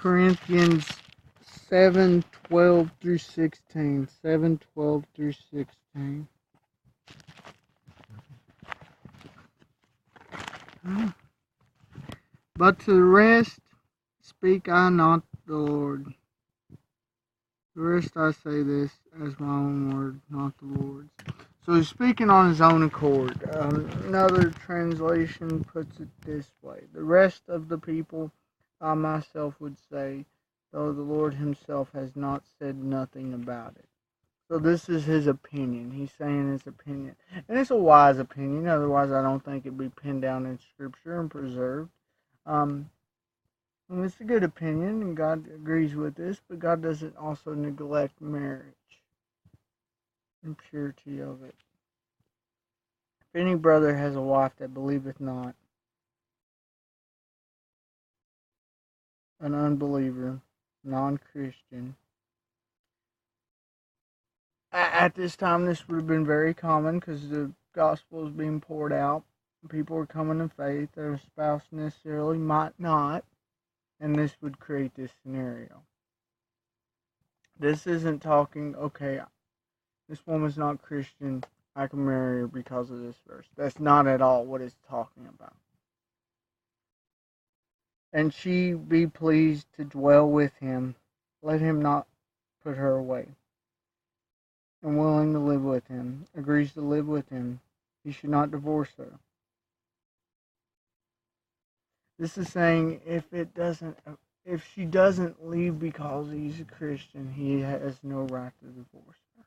Corinthians 7:12 through 16. 7:12 through 16. But to the rest speak I not the Lord. The rest I say this as my own word, not the Lord's. So he's speaking on his own accord. Another translation puts it this way. The rest of the people, I myself would say, though the Lord himself has not said nothing about it. So this is his opinion. He's saying his opinion. And it's a wise opinion. Otherwise, I don't think it'd be pinned down in Scripture and preserved. And it's a good opinion, and God agrees with this, but God doesn't also neglect marriage and purity of it. If any brother has a wife that believeth not, an unbeliever, non-Christian, at this time this would have been very common because the gospel is being poured out. People are coming to faith. Their spouse necessarily might not, and this would create this scenario. This isn't talking, okay, this woman's not Christian, I can marry her because of this verse. That's not at all what it's talking about. And she be pleased to dwell with him. Let him not put her away. And willing to live with him, agrees to live with him, he should not divorce her. This is saying if she doesn't leave because he's a Christian, he has no right to divorce her.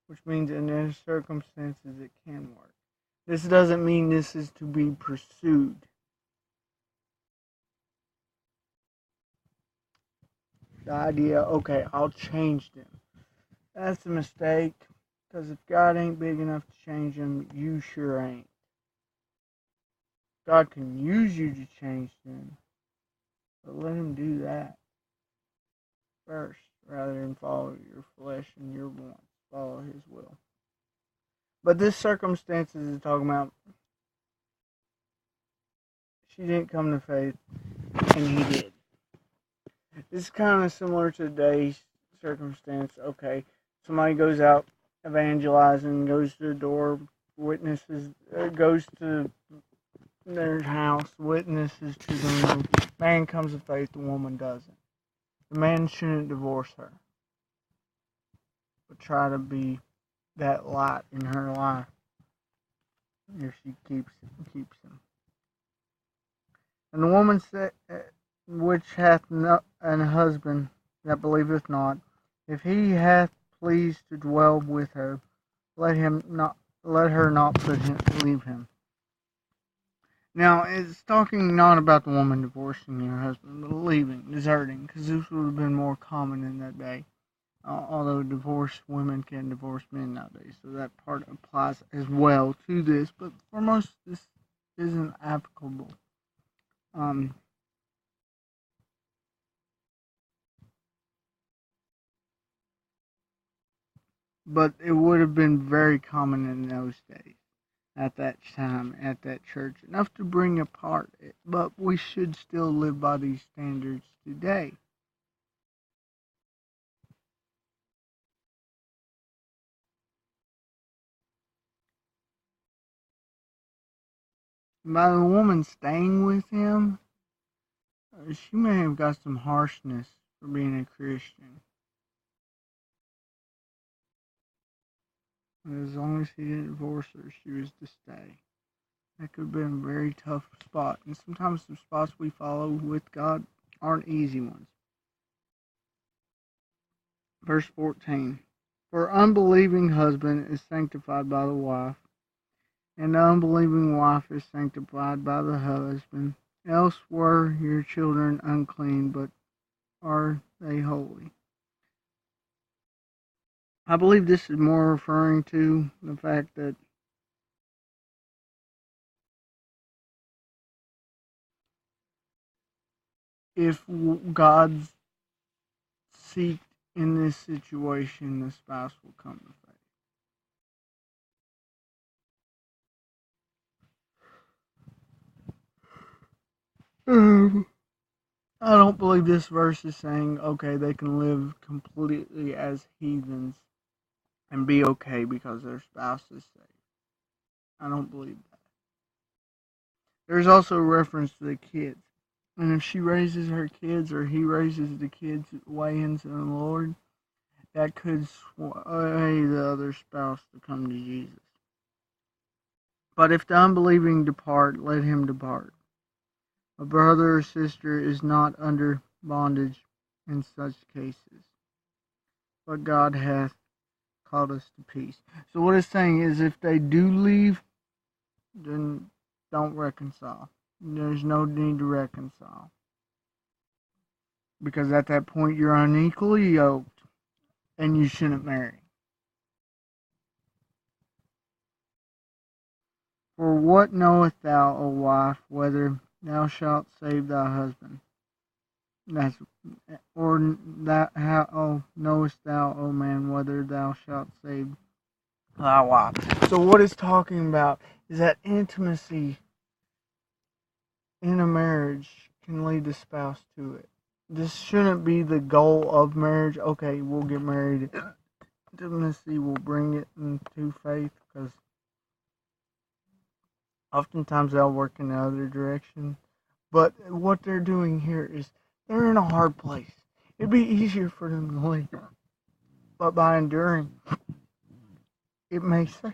Which means in those circumstances it can work. This doesn't mean this is to be pursued. The idea, okay, I'll change them. That's a mistake, because if God ain't big enough to change them, you sure ain't. God can use you to change them, but let him do that first, rather than follow your flesh and your wants. Follow his will. But this circumstances is talking about she didn't come to faith, and he did. This is kind of similar to today's circumstance. Okay, somebody goes out evangelizing, goes to the door, witnesses, goes to their house, witnesses to them. The man comes to faith, the woman doesn't. The man shouldn't divorce her, but try to be that light in her life if she keeps him. And the woman said, which hath not an husband that believeth not, if he hath pleased to dwell with her, let her not leave him. Now, it's talking not about the woman divorcing her husband, but leaving, deserting, because this would have been more common in that day. Although divorced women can divorce men nowadays, so that part applies as well to this, but for most, this isn't applicable. But it would have been very common in those days, at that time, at that church, enough to bring apart it. But we should still live by these standards today. By the woman staying with him, she may have got some harshness for being a Christian. But as long as he didn't divorce her, she was to stay. That could have been a very tough spot. And sometimes the spots we follow with God aren't easy ones. Verse 14. For unbelieving husband is sanctified by the wife, and the unbelieving wife is sanctified by the husband. Else were your children unclean, but are they holy? I believe this is more referring to the fact that if God's seek in this situation, the spouse will come to faith. Um, I don't believe this verse is saying, okay, they can live completely as heathens and be okay because their spouse is saved. I don't believe that. There's also a reference to the kids. And if she raises her kids or he raises the kids way into the Lord, that could sway the other spouse to come to Jesus. But if the unbelieving depart, let him depart. A brother or sister is not under bondage in such cases, but God hath called us to peace. So what it's saying is if they do leave, then don't reconcile. There's no need to reconcile. Because at that point you're unequally yoked and you shouldn't marry. For what knowest thou, O wife, whether thou shalt save thy husband? That's or that how knowest thou, O man, whether thou shalt save thy wife? So what it's talking about is that intimacy in a marriage can lead the spouse to it. This shouldn't be the goal of marriage. Okay, we'll get married. Intimacy will bring it into faith because oftentimes they'll work in the other direction. But what they're doing here is they're in a hard place. It'd be easier for them to leave. But by enduring, it may save.